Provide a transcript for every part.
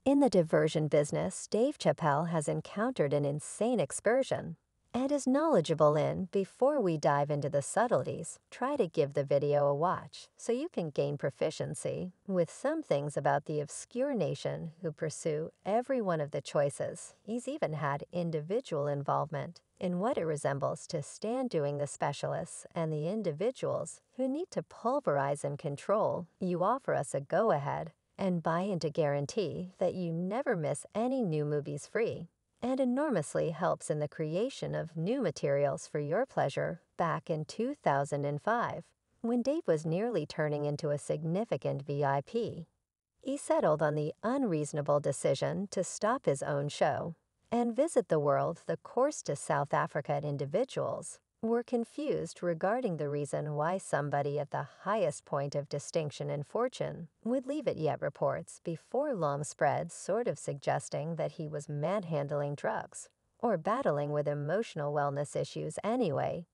In the diversion business, Dave Chappelle has encountered an insane excursion and is knowledgeable in. Before we dive into the subtleties, try to give the video a watch so you can gain proficiency with some things about the obscure nation who pursue every one of the choices. He's even had individual involvement in what it resembles to stand doing the specialists and the individuals who need to pulverize and control. You offer us a go-ahead and buy into guarantee that you never miss any new movies free, and enormously helps in the creation of new materials for your pleasure. Back in 2005, when Dave was nearly turning into a significant VIP, he settled on the unreasonable decision to stop his own show and visit the world. The course to South Africa individuals were confused regarding the reason why somebody at the highest point of distinction and fortune would leave it, yet reports before long spread sort of suggesting that he was manhandling drugs or battling with emotional wellness issues anyway.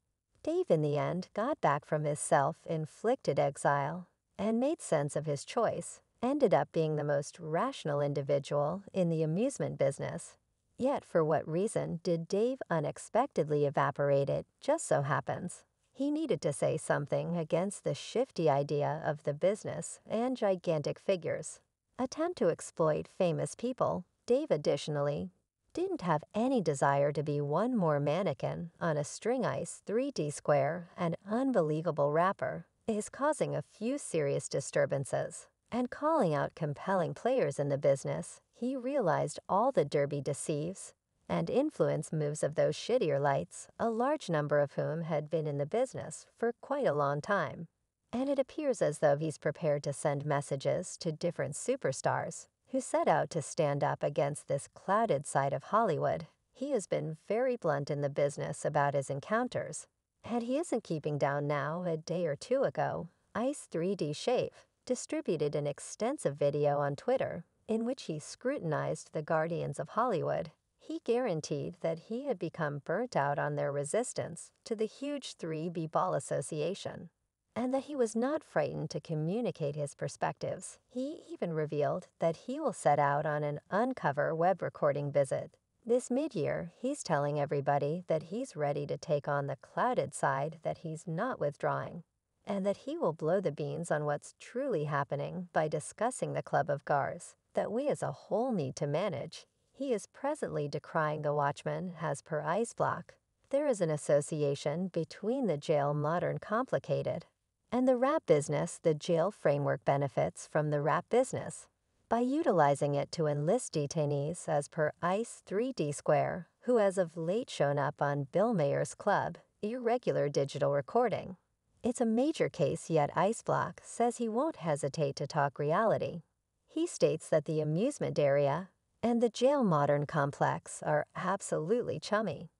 Dave in the end got back from his self-inflicted exile and made sense of his choice, ended up being the most rational individual in the amusement business. Yet for what reason did Dave unexpectedly evaporate? It just so happens he needed to say something against the shifty idea of the business and gigantic figures attempt to exploit famous people. Dave additionally didn't have any desire to be one more mannequin on a string. Ice 3D Square, an unbelievable rapper, is causing a few serious disturbances and calling out compelling players in the business. He realized all the derby deceives and influence moves of those shittier lights, a large number of whom had been in the business for quite a long time. And it appears as though he's prepared to send messages to different superstars who set out to stand up against this clouded side of Hollywood. He has been very blunt in the business about his encounters, and he isn't keeping down now. A day or two ago, Ice 3D Shave distributed an extensive video on Twitter in which he scrutinized the Guardians of Hollywood. He guaranteed that he had become burnt out on their resistance to the huge 3B Ball Association, and that he was not frightened to communicate his perspectives. He even revealed that he will set out on an uncover web recording visit this mid-year. He's telling everybody that he's ready to take on the clouded side, that he's not withdrawing, and that he will blow the beans on what's truly happening by discussing the club of gars that we as a whole need to manage. He is presently decrying the Watchmen as per Ice Block. There is an association between the jail modern complicated and the rap business. The jail framework benefits from the rap business by utilizing it to enlist detainees as per Ice 3D Square, who has of late shown up on Bill Mayer's club, irregular digital recording. It's a major case, yet Ice Block says he won't hesitate to talk reality. He states that the amusement area and the jail modern complex are absolutely chummy,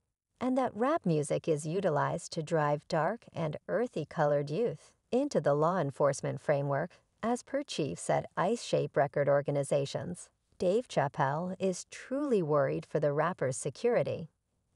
and that rap music is utilized to drive dark and earthy colored youth into the law enforcement framework, as per chiefs at Ice Shape Record organizations. Dave Chappelle is truly worried for the rapper's security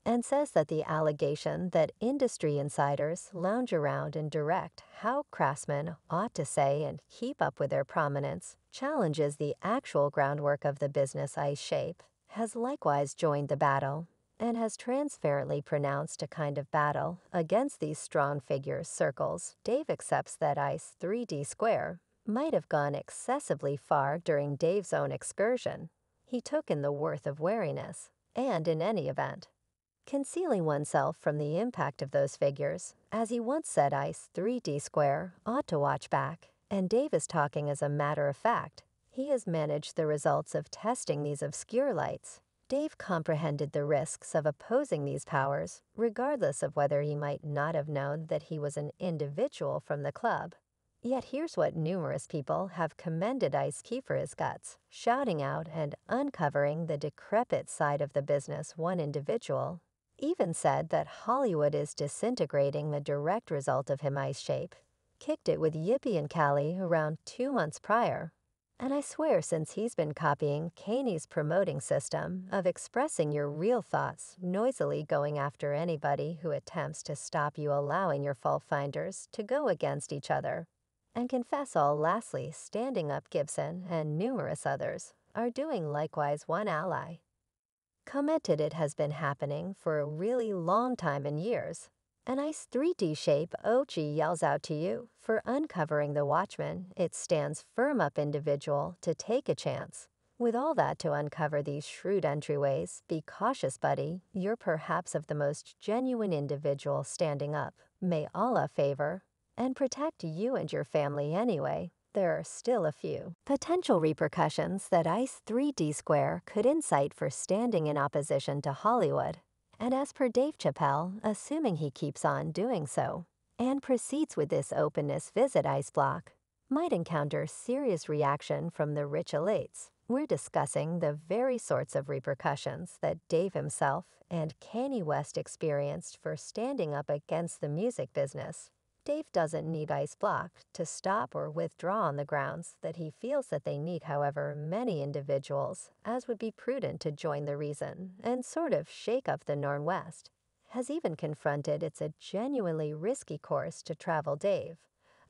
and says that the allegation that industry insiders lounge around and direct how craftsmen ought to say and keep up with their prominence challenges the actual groundwork of the business. Ice Shape has likewise joined the battle and has transparently pronounced a kind of battle against these strong figures circles. Dave accepts that Ice 3D Square might have gone excessively far during Dave's own excursion. He took in the worth of wariness, and in any event, concealing oneself from the impact of those figures. As he once said, Ice 3D Square ought to watch back, and Dave is talking as a matter of fact. He has managed the results of testing these obscure lights. Dave comprehended the risks of opposing these powers, regardless of whether he might not have known that he was an individual from the club. Yet here's what numerous people have commended Ice Key for: his guts, shouting out and uncovering the decrepit side of the business. One individual even said that Hollywood is disintegrating, the direct result of him. Ice Shape kicked it with Yippee and Cali around 2 months prior. And I swear, since he's been copying Kanye's promoting system of expressing your real thoughts, noisily going after anybody who attempts to stop you, allowing your fault finders to go against each other and confess all. Lastly, standing up Gibson and numerous others are doing likewise. One ally commented it has been happening for a really long time in years. A nice 3D shape Ochi yells out to you for uncovering the watchman. It stands firm up individual to take a chance. With all that to uncover these shrewd entryways, be cautious, buddy. You're perhaps of the most genuine individual standing up. May Allah favor and protect you and your family anyway. There are still a few potential repercussions that ICE 3D Square could incite for standing in opposition to Hollywood. And as per Dave Chappelle, assuming he keeps on doing so, and proceeds with this openness, visit ICE Block, might encounter serious reaction from the rich elites. We're discussing the very sorts of repercussions that Dave himself and Kanye West experienced for standing up against the music business. Dave doesn't need ICE Block to stop or withdraw on the grounds that he feels that they need, however, many individuals, as would be prudent to join the reason and sort of shake up the Northwest, has even confronted it's a genuinely risky course to travel. Dave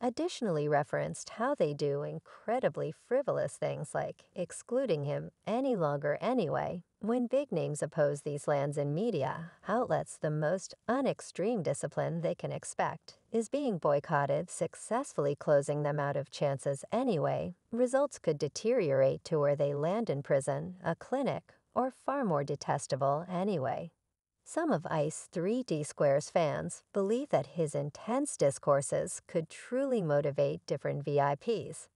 additionally referenced how they do incredibly frivolous things like excluding him any longer anyway. When big names oppose these lands in media outlets, the most unextreme discipline they can expect is being boycotted, successfully closing them out of chances anyway. Results could deteriorate to where they land in prison, a clinic, or far more detestable anyway. Some of ICE 3D Square's fans believe that his intense discourses could truly motivate different VIPs.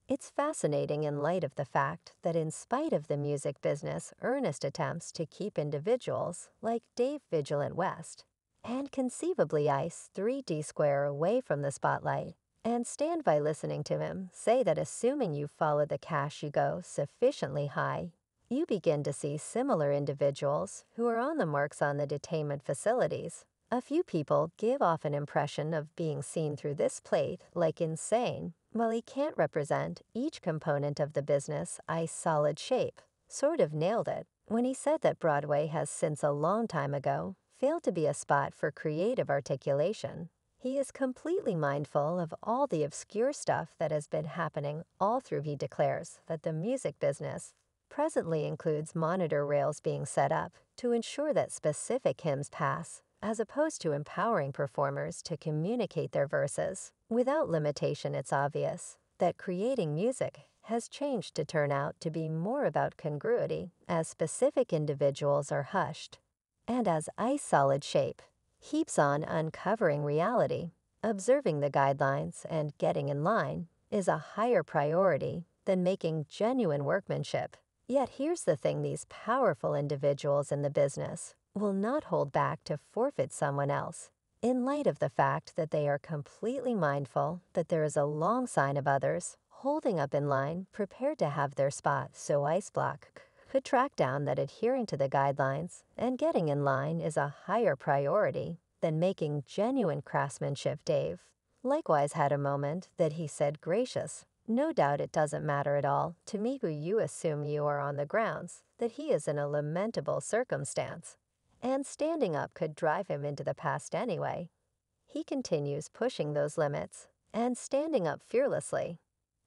It's fascinating in light of the fact that in spite of the music business' earnest attempts to keep individuals like Dave vigilant West, and conceivably ICE 3D Square away from the spotlight, and stand by listening to him say that assuming you follow the cash you go sufficiently high, you begin to see similar individuals who are on the marks on the detainment facilities. A few people give off an impression of being seen through this plate like insane, while he can't represent each component of the business. ICE solid shape sort of nailed it when he said that Broadway has since a long time ago failed to be a spot for creative articulation. He is completely mindful of all the obscure stuff that has been happening all through. He declares that the music business presently includes monitor rails being set up to ensure that specific hymns pass, as opposed to empowering performers to communicate their verses without limitation. It's obvious that creating music has changed to turn out to be more about congruity, as specific individuals are hushed. And as ICE solid shape keeps on uncovering reality, observing the guidelines and getting in line is a higher priority than making genuine workmanship. Yet here's the thing: these powerful individuals in the business will not hold back to forfeit someone else, in light of the fact that they are completely mindful that there is a long sign of others holding up in line, prepared to have their spot. So ICE Block could track down that adhering to the guidelines and getting in line is a higher priority than making genuine craftsmanship. Dave likewise had a moment that he said, gracious, no doubt it doesn't matter at all to me who you assume you are, on the grounds that he is in a lamentable circumstance, and standing up could drive him into the past anyway. He continues pushing those limits and standing up fearlessly,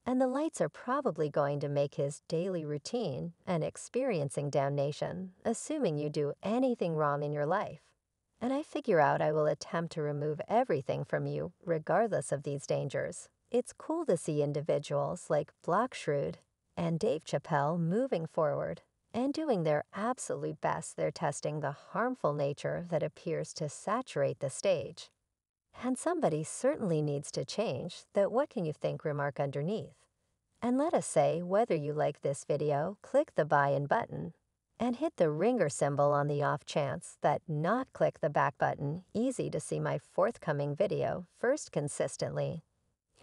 and the lights are probably going to make his daily routine and experiencing damnation, assuming you do anything wrong in your life. And I figure out I will attempt to remove everything from you regardless of these dangers. It's cool to see individuals like Block Shrewd and Dave Chappelle moving forward and doing their absolute best. They're testing the harmful nature that appears to saturate the stage. And somebody certainly needs to change that. What can you think? Remark underneath. And let us say whether you like this video. Click the buy in button and hit the ringer symbol on the off chance that not click the back button. Easy to see my forthcoming video first consistently.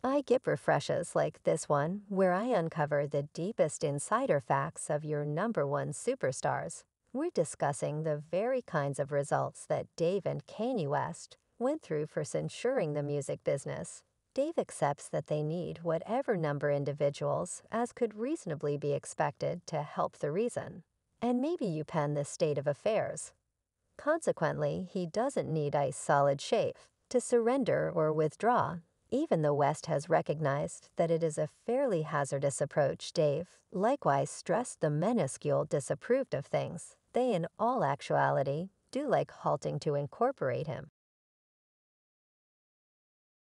I get refreshes like this one, where I uncover the deepest insider facts of your #1 superstars. We're discussing the very kinds of results that Dave and Kanye West went through for ensuring the music business. Dave accepts that they need whatever number individuals as could reasonably be expected to help the reason. And maybe you pen this state of affairs. Consequently, he doesn't need ICE solid shape to surrender or withdraw. Even the West has recognized that it is a fairly hazardous approach. Dave likewise stressed the minuscule disapproved of things. They, in all actuality, do like halting to incorporate him.